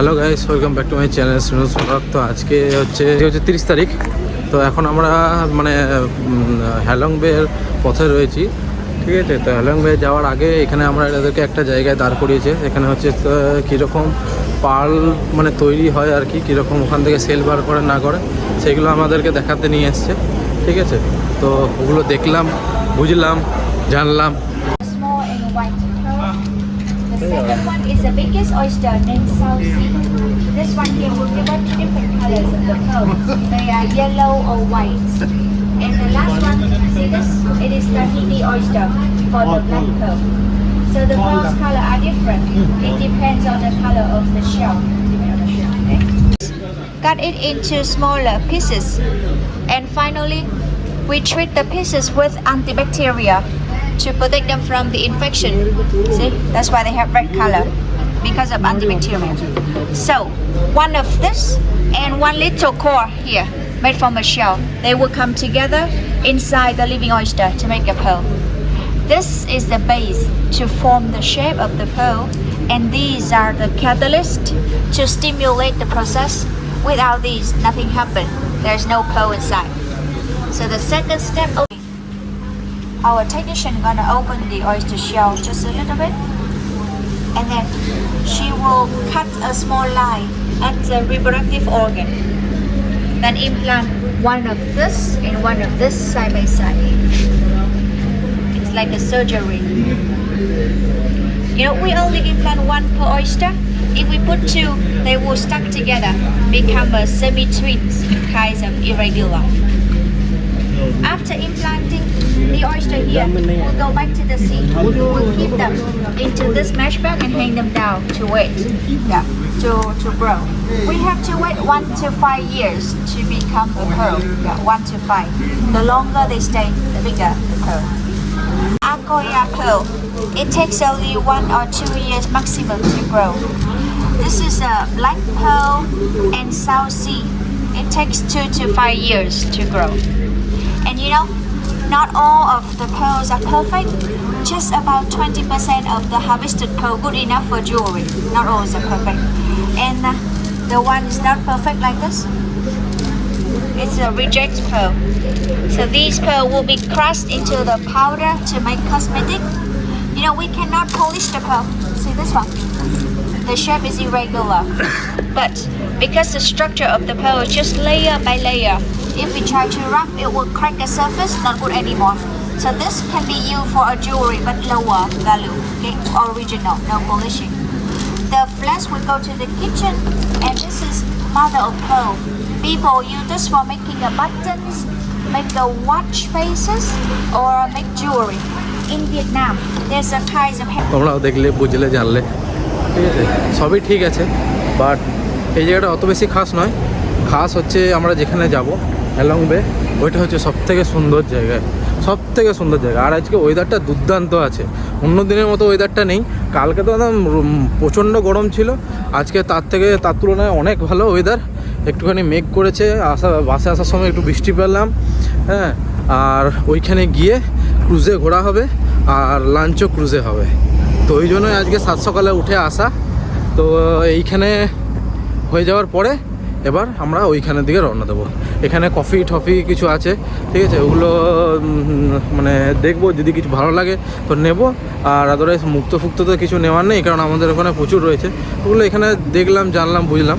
Hello guys, welcome back to my channel সুনুজ vlog. তো আজকে হচ্ছে 30 তারিখ। তো এখন আমরা মানে হ্যালং বের পথে রয়েছি, ঠিক আছে। তো হ্যালং বে যাওয়ার আগে এখানে আমরা এদেরকে একটা জায়গায় দাঁড় করিয়েছে। এখানে হচ্ছে কীরকম পার্ল মানে তৈরি হয় আর কি, কীরকম ওখান থেকে সেল বার করে না করে সেগুলো আমাদেরকে দেখাতে নিয়ে এসছে, ঠিক আছে। তো ওগুলো দেখলাম, বুঝলাম, জানলাম। The second one is the biggest oyster named South Sea. This one here will give us different colors of the pearls. They are yellow or white. And the last one, see this? It is Tahiti oyster for the black pearl. So the pearls color are different. It depends on the color of the shell. Okay? Cut it into smaller pieces. And finally, we treat the pieces with antibacterial to protect them from the infection. See, that's why they have red color, because of antibacterial. So, one of this and one little core here, made from a shell, they will come together inside the living oyster to make a pearl. This is the base to form the shape of the pearl, and these are the catalyst to stimulate the process. Without these, nothing happens. There's no pearl inside. So the second step, our technician gonna open the oyster shell just a little bit, and then she will cut a small line at the reproductive organ, then implant one of this and one of this side by side. It's like a surgery. You know, we only implant one per oyster. If we put two, they will stuck together, become a semi-twins, kinds of irregular. After implanting the oyster here, we'll go back to the sea. We'll keep them into this mesh bag and hang them down to wait, to grow. We have to wait 1 to 5 years to become a pearl. 1 to 5. The longer they stay, the bigger the pearl. Akoya pearl. It takes only 1 or 2 years maximum to grow. This is a black pearl and South Sea. It takes 2 to 5 years to grow. And you know, not all of the pearls are perfect. Just about 20% of the harvested pearl good enough for jewelry. Not all are perfect. And the one is not perfect like this. It's a reject pearl. So these pearl will be crushed into the powder to make cosmetic. You know, we cannot polish the pearl. See this one? The shape is irregular. But because the structure of the pearl is just layer by layer, if we try to wrap, it will crack the surface, not good anymore. So this can be used for a jewelry but lower value, okay? Original, no polishing. The flesh will go to the kitchen, and this is mother of pearl. People use this for making the buttons, make the watch faces, or make jewelry. In Vietnam, there's a kind of তোমরাও দেখলে বুঝলে জানলে, ঠিক আছে। সবই ঠিক আছে, but এই জায়গাটা অত বেশি খাস নয়। খাস হচ্ছে আমরা যেখানে যাব হ্যালং বে, ওইটা হচ্ছে সবথেকে সুন্দর জায়গায়, সবথেকে সুন্দর জায়গা। আর আজকে ওয়েদারটা দুর্দান্ত আছে, অন্য দিনের মতো ওয়েদারটা নেই। কালকে তো একদম প্রচণ্ড গরম ছিল, আজকে তার তুলনায় অনেক ভালো ওয়েদার। একটুখানি মেঘ করেছে, বাসে আসার সময় একটু বৃষ্টি পেলাম, হ্যাঁ। আর ওইখানে গিয়ে ক্রুজে ঘোরা হবে, আর লাঞ্চও ক্রুজে হবে। তো ওই জন্যই আজকে 7 সকালে উঠে আসা। তো এইখানে হয়ে যাওয়ার পরে এবার আমরা ওইখানের দিকে রওনা দেবো। এখানে কফি টফি কিছু আছে, ঠিক আছে। ওগুলো মানে দেখবো, যদি কিছু ভালো লাগে তো নেব। আর আদারওয়াইজ মুক্ত তো কিছু নেওয়ার নেই, কারণ আমাদের ওখানে প্রচুর রয়েছে। ওগুলো এখানে দেখলাম, জানলাম, বুঝলাম,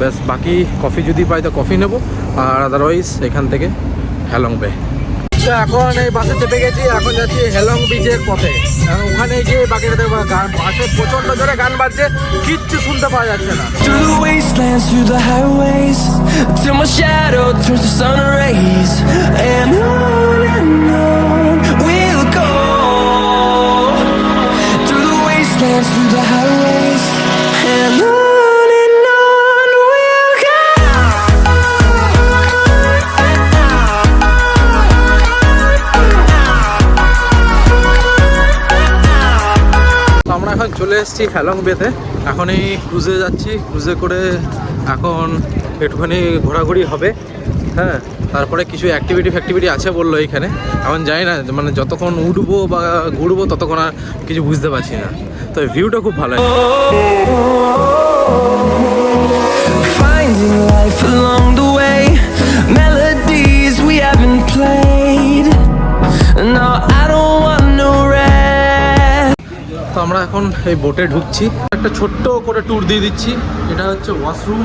ব্যাস। বাকি কফি যদি পাই তো কফি নেব, আর আদারওয়াইজ এখান থেকে হ্যালং বে। তো এখন এই বাসে চেপে গেছি, এখন যাচ্ছি হ্যালং বিচের পথে। ওখানে গিয়ে বাকিটা দেখবো। বাসে প্রচণ্ড জোরে গান বাজছে, কিচ্ছু শুনতে পাওয়া যাচ্ছে না। Through the wastelands, through the highways, till my shadow turns to sun rays, and on we'll go. Through the wastelands, through the highways, and on we'll go. আমরা এখন চলে এসেছি হ্যালং বেতে। এখন এই ক্রুজে যাচ্ছি, ক্রুজে করে এখন একটুখানি ঘোরাঘুরি হবে, হ্যাঁ। তারপরে কিছু অ্যাক্টিভিটি আছে বললো এইখানে। এখন যাই না, মানে যতক্ষণ উঠবো বা ঘুরবো ততক্ষণ আর কিছু বুঝতে পারছি না। তো ভিউটা খুব ভালো। Finding life along the way, melodies we haven't played. No, I don't want no rest. তো আমরা এখন এই বোটে ঢুকছি, একটা ছোট্ট করে ট্যুর দিয়ে দিচ্ছি। এটা হচ্ছে ওয়াশরুম,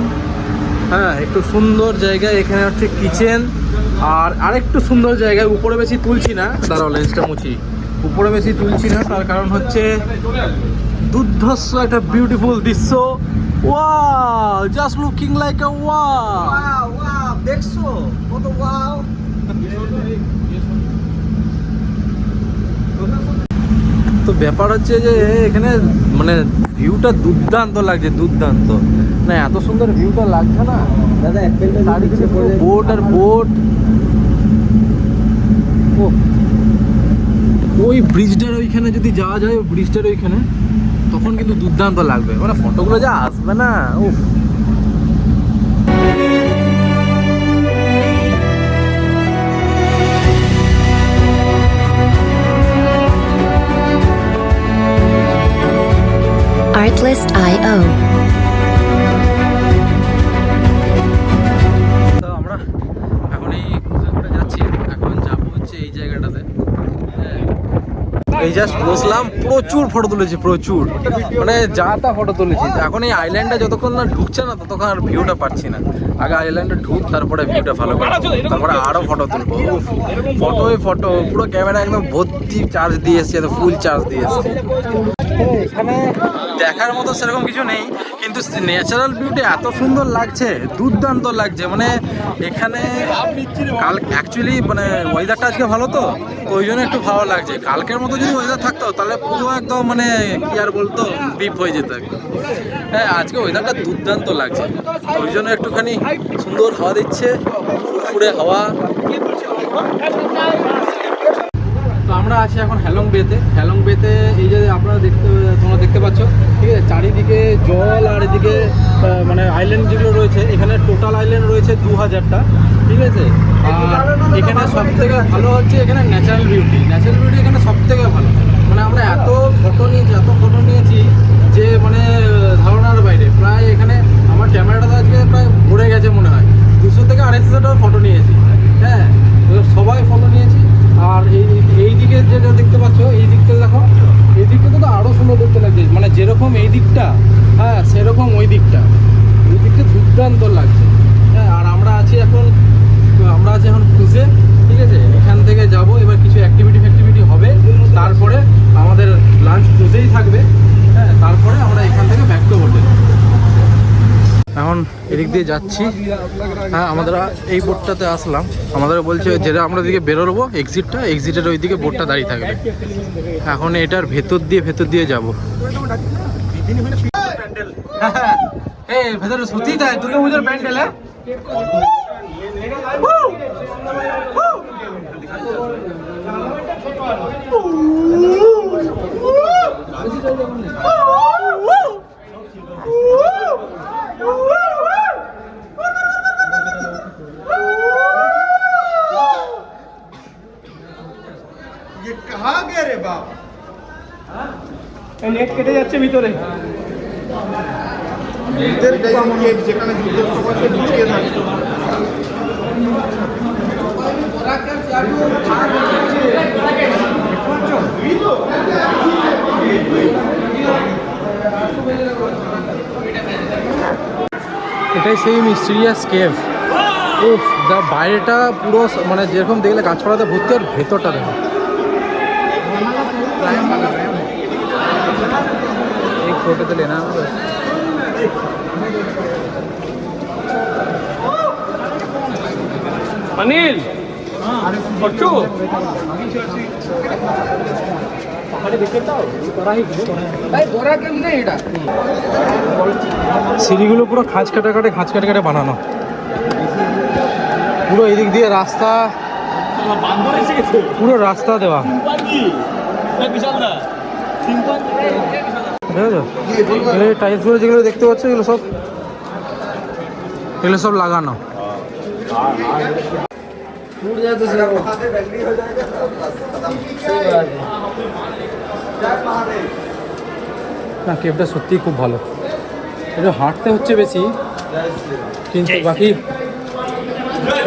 হ্যাঁ একটু সুন্দর জায়গায়, এখানে হচ্ছে কিচেন, আর আরেকটু সুন্দর জায়গায়। উপরে বেশি তুলছি না, দাঁড়াও লেন্সটা মুছি। উপরে বেশি তুলছি না, তার কারণ হচ্ছে দুর্ধর্ষ একটা বিউটিফুল দৃশ্য। ওয়াও, জাস্ট লুকিং লাইক আ ওয়াও। দেখছো কত ওয়াও। তো ব্যাপার হচ্ছে যে এখানে মানে ভিউটা দুর্দান্ত লাগছে, দুর্দান্ত। না এত সুন্দর ভিউটা লাগছে না দাদা অ্যাপেলটা চারিদিকে পুরো বোট আর বোট। ও ওই ব্রিজটার ওইখানে যদি যাওয়া যায়, ওই ব্রিজটার ওইখানে, তখন কিন্তু দুর্দান্ত লাগবে, মানে ফটোগুলো যা আসবে না। উফ, Artlist.io. তো আমরা এখন এই ক্রুজে করে যাচ্ছি, এখন যাবো হচ্ছে এই জায়গাটাতে। এই জাস্ট বসলাম, প্রচুর ফটো তুলেছি, প্রচুর, মানে যা তা ফটো তুলেছি। এখন এই আইল্যান্ডটা যতক্ষণ না ঢুকছে না, ততক্ষণ আর ভিউটা পাচ্ছি না। আগে আইল্যান্ডে ঢুক, তারপরে ভিউটা ভালো করে, তারপরে আরও ফটো তুলবো। ফটোই ফটো, পুরো ক্যামেরা একদম ভর্তি চার্জ দিয়ে এসছি, একদম ফুল চার্জ দিয়ে এসছি। এখানে দেখার মতো সেরকম কিছু নেই, কিন্তু ন্যাচারাল বিউটি এত সুন্দর লাগছে, দুর্দান্ত লাগছে। মানে এখানে কাল অ্যাকচুয়ালি মানে ওয়েদারটা আজকে ভালো, তো ওই জন্য একটু ভালো লাগছে। কালকের মতো যদি ওয়েদার থাকতো তাহলে পুরো একদম মানে কি আর বলতো, বিপ হয়ে যেত একদম। হ্যাঁ আজকে ওয়েদারটা দুর্দান্ত লাগছে, ওই জন্য একটুখানি সুন্দর হাওয়া দিচ্ছে, ফুরফুরে হাওয়া। তো আমরা আছি এখন হ্যালং বেতে। হ্যালং বেতে এই যে আপনারা তোমরা দেখতে পাচ্ছ, ঠিক আছে, চারিদিকে জল, আর এদিকে মানে আইল্যান্ড যেগুলো রয়েছে, এখানে টোটাল আইল্যান্ড রয়েছে 2000টা, ঠিক আছে। আর এখানে সব থেকে ভালো হচ্ছে এখানে ন্যাচারাল বিউটি এখানে সব থেকে ভালো। মানে আমরা এত ফটো নিয়েছি যে মানে ধারণার বাইরে। প্রায় এখানে আমার ক্যামেরাটা আজকে প্রায় ভরে গেছে মনে হয়, 200 থেকে 250টাও ফটো নিয়েছি। হ্যাঁ সবাই ফটো নিয়েছি। আর এই দিকে যেটা দেখতে পাচ্ছ, এই দিকটা দেখো, এই দিকটা তো আরও সুন্দর দেখতে লাগছে। মানে যেরকম এই দিকটা, হ্যাঁ সেরকম ওই দিকটা দুর্দান্ত লাগছে। হ্যাঁ আর আমরা আছি এখন ক্রুজে, ঠিক আছে। এখান থেকে যাব, এবার কিছু অ্যাক্টিভিটি হবে, তারপরে আমাদের লাঞ্চ ক্রুজেই থাকবে। হ্যাঁ তারপরে আমরা এখান থেকে ব্যাক টু হোটেল। এখন এদিক দিয়ে যাচ্ছি। হ্যাঁ আমাদের এই বোটটাতে আসলাম, আমাদের বলছে যেটা আমরা দিকে বেরোবো, এক্সিটের ওই দিকে বোটটা দাঁড়িয়ে থাকবে। এখন এটার ভেতর দিয়ে যাব। এই ভেতরে সত্যি তাই দুর্গা পুজোর প্যান্ডেল। নেট কেটে যাচ্ছে ভিতরে। যেখানে লুকিয়ে থাকে। এটাই সেই মিস্টিরিয়াস কেভ। উফ, যা বাইরেটা পুরো মানে যেরকম দেখলে গাছপালাতে ভর্তি, আর ভেতরটা দেখো। एक फोटो तो लेना अनिल बच्चू সিঁড়িগুলো পুরো খাঁজ কাটে বানানো, পুরো এদিক দিয়ে রাস্তা, পুরো রাস্তা দেওয়া। টাইলসগুলো যেগুলো দেখতে পাচ্ছ, এগুলো সব লাগানো। না কেভটা সত্যিই খুব ভালো। একটু হাঁটতে হচ্ছে বেশি, কিন্তু বাকি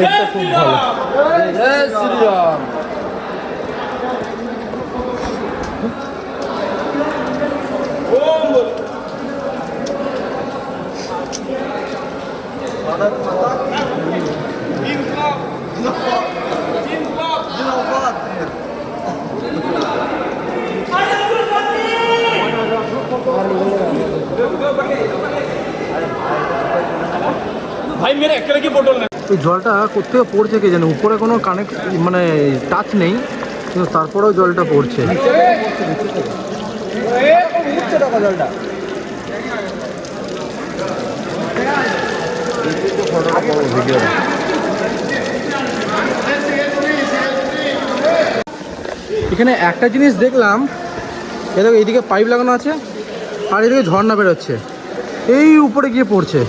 এটা খুব ভালো। জয় শ্রীরাম। भाई मेरे अकेले की फोटो এই জলটা কোথেকে পড়ছে কে জানে, উপরে কোনো কানেক্ট মানে টাচ নেই, কিন্তু তারপরেও জলটা পড়ছে। এখানে একটা জিনিস দেখলাম, এ দেখো এইদিকে পাইপ লাগানো আছে আর এদিকে ঝর্ণা বেরোচ্ছে, এই উপরে গিয়ে পড়ছে।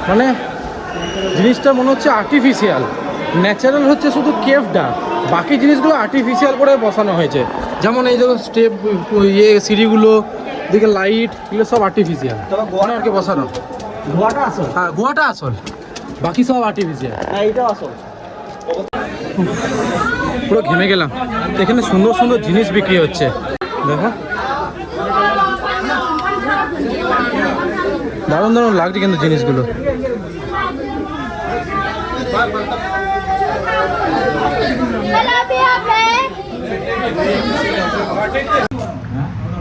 মানে জিনিসটা মনে হচ্ছে আর্টিফিশিয়াল, ন্যাচারাল হচ্ছে শুধু কেভটা, বাকি জিনিসগুলো আর্টিফিশিয়াল করে বসানো হয়েছে। যেমন এই দেখো স্টেপ, ইয়ে সিঁড়িগুলো, দিকে লাইট, এগুলো সব আর্টিফিশিয়াল আর কি বসানো। গোয়াটা আসল, হ্যাঁ গোয়াটা আসল, বাকি সব আর্টিফিশিয়াল। হ্যাঁ এইটাও আসল। পুরো ঘেমে গেলাম। এখানে সুন্দর সুন্দর জিনিস বিক্রি হচ্ছে, দেখো দারুণ দারুণ লাগছে কিন্তু জিনিসগুলো।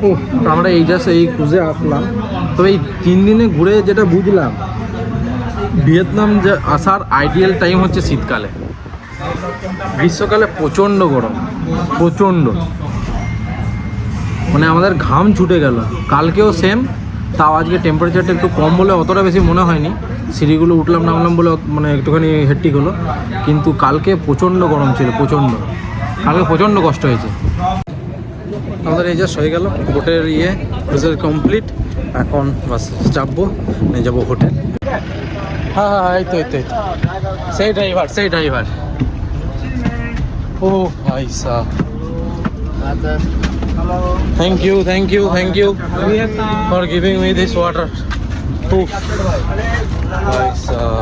ও আমরা এই জাস্ট এই ক্রুজে আসলাম, তবে এই 3 দিনে ঘুরে যেটা বুঝলাম, ভিয়েতনাম যে আসার আইডিয়াল টাইম হচ্ছে শীতকালে। গ্রীষ্মকালে প্রচণ্ড গরম, প্রচণ্ড, মানে আমাদের ঘাম ছুটে গেল। কালকেও সেম, তাও আজকে টেম্পারেচারটা একটু কম বলে অতটা বেশি মনে হয়নি, সিঁড়িগুলো উঠলাম নামলাম বলে মানে একটুখানি হেট্টিক হলো, কিন্তু কালকে প্রচণ্ড গরম ছিল, প্রচণ্ড, কালকে প্রচণ্ড কষ্ট হয়েছে। আমাদের এই জাস্ট হয়ে গেল বোটের ক্রুজের কমপ্লিট, এখন বাস চাপবো, নিয়ে যাবো হোটেল। হ্যাঁ হ্যাঁ এই তো এই তো সেই ড্রাইভার। ও ভাই সাহ, thank you for giving me this water. ভাই সাহ,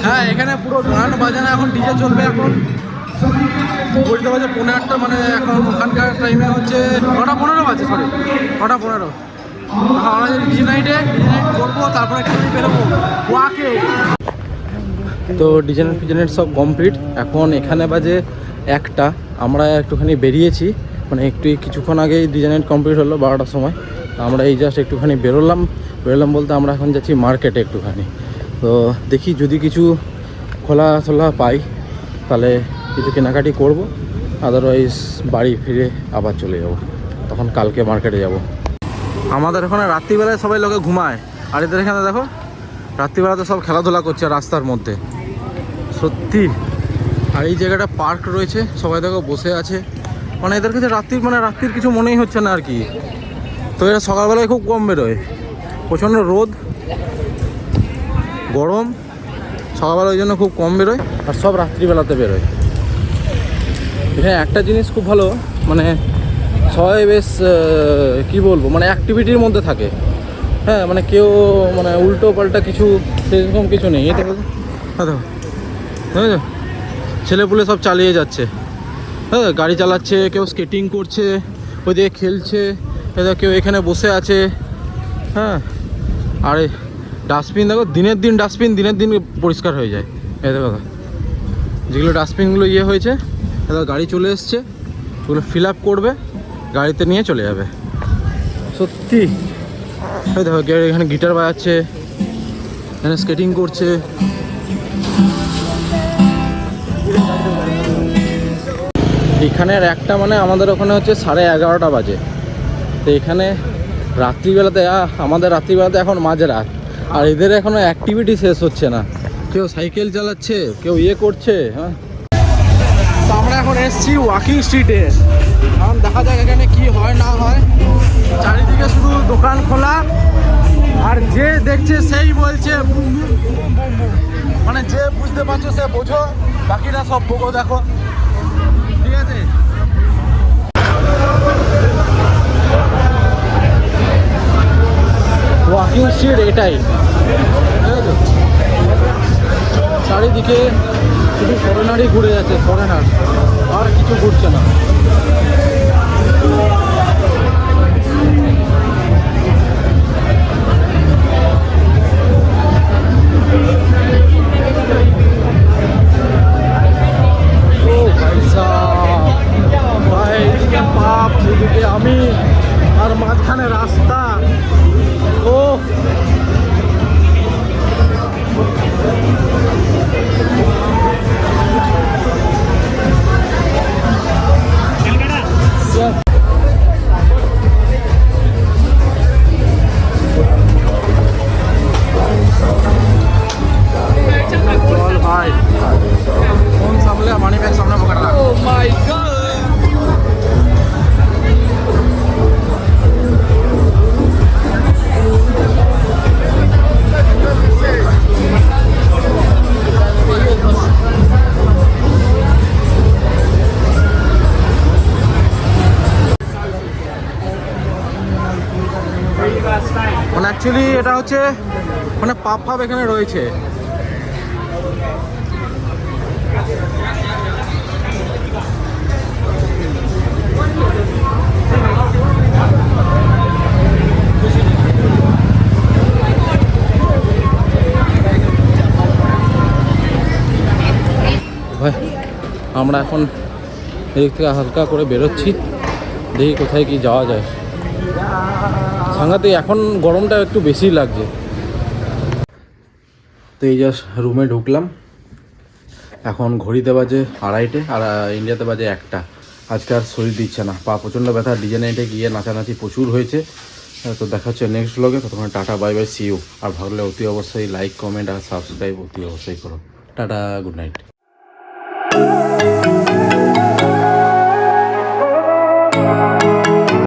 হ্যাঁ এখানে পুরো গান বাজানো, এখন ডিজে চলবে। এখন বলতে বাজে 8:30, মানে এখন ওখানকার টাইমে হচ্ছে 9:15 বাজে, সরি 9:15। আমরা ডিজে নাইট করবো, তারপরে একটু বেরোবো ওয়াকে। তো ডিজাইন সব কমপ্লিট, এখন এখানে বাজে 1টা। আমরা একটুখানি বেরিয়েছি, মানে কিছুক্ষণ আগেই ডিজাইন কমপ্লিট হলো 12টার সময়। আমরা এই জাস্ট একটুখানি বেরোলাম বলতে আমরা এখন যাচ্ছি মার্কেটে একটুখানি। তো দেখি যদি কিছু খোলা পাই তাহলে কিছু কেনাকাটি করব, আদারওয়াইজ বাড়ি ফিরে আবার চলে যাব, তখন কালকে মার্কেটে যাব। আমাদের এখানে রাত্রিবেলায় সবাই লোকে ঘুমায়, আর এদের এখানে দেখো রাত্রিবেলাতে সব খেলাধুলা করছে রাস্তার মধ্যে, সত্যি। আর এই জায়গাটা পার্ক রয়েছে, সবাই দেখো বসে আছে, মানে এদের কাছে রাত্রির কিছু মনেই হচ্ছে না আর কি। তো এরা সকালবেলায় খুব কম বেরোয়, প্রচণ্ড রোদ গরম, সকালবেলা ওই জন্য খুব কম বেরোয়, আর সব রাত্রিবেলাতে বেরোয়। এখানে একটা জিনিস খুব ভালো, মানে সবাই বেশ কী বলবো, মানে অ্যাক্টিভিটির মধ্যে থাকে। হ্যাঁ মানে কেউ মানে উল্টো পাল্টা কিছু সেরকম কিছু নেই। এটা দেখো হ্যাঁ, ছেলেপুলে সব চালিয়ে যাচ্ছে, হ্যাঁ গাড়ি চালাচ্ছে, কেউ স্কেটিং করছে, ওইদিকে খেলছে, এটা কেউ এখানে বসে আছে। হ্যাঁ আরে ডাস্টবিন দেখো, দিনের দিন পরিষ্কার হয়ে যায়। এই দেখো যেগুলো ডাস্টবিনগুলো হয়েছে, এটা গাড়ি চলে এসছে, ওগুলো ফিল আপ করবে, গাড়িতে নিয়ে চলে যাবে। সত্যি এই দেখো এখানে গিটার বাজাচ্ছে, এখানে স্কেটিং করছে। এখানের একটা মানে আমাদের ওখানে হচ্ছে 11:30 বাজে। তো এখানে রাত্রিবেলাতে আমাদের রাত্রিবেলাতে এখন মাঝরাত, আর এদের এখনো অ্যাক্টিভিটি শেষ হচ্ছে না। কেউ সাইকেল চালাচ্ছে, কেউ করছে। হ্যাঁ, তো আমরা এখন এসেছি ওয়াকিং স্ট্রিটে। এখন দেখা যাক এখানে কি হয় না হয়। চারিদিকে শুধু দোকান খোলা, আর যে দেখছে সেই বলছে boom boom boom boom boom. মানে যে বুঝতে পারছো সে বোঝো, বাকিরা সব বোঝো দেখো, ঠিক আছে। ওয়াকিং স্ট্রিট এটাই, ঠিক আছে। চারিদিকে শুধু ফরেনারই ঘুরে যাচ্ছে, ফরেনার, আর কিছু ঘুরছে না। ও ভাই সাহেব, ভাই এদিকে পাপ, এদিকে আমি, আর মাঝখানে রাস্তা। ও चल भाई, फोन सामने, मनी बैग सामने पकड़ रहा। Oh my God. মানে অ্যাকচুয়ালি এটা হচ্ছে মানে পাপ ফাপ এখানে রয়েছে। ভাই আমরা এখন এদিক থেকে হালকা করে বেরোচ্ছি, দেখি কোথায় কি যাওয়া যায়। সাংঘাতিক এখন গরমটা একটু বেশি লাগছে। তো এই জাস্ট রুমে ঢুকলাম, এখন ঘড়িতে বাজে 2:30 আর ইন্ডিয়াতে বাজে 1টা। আজকে আর শরীর দিচ্ছে না, পা প্রচণ্ড ব্যথা। ডিজে গিয়ে নাচানাচি প্রচুর হয়েছে। তো দেখা হচ্ছে নেক্সট ব্লগে। ততক্ষণ tata, bye bye, see you. আর ভালো লাগলে অতি অবশ্যই লাইক, কমেন্ট আর সাবস্ক্রাইব অতি অবশ্যই করো। Tata, good night.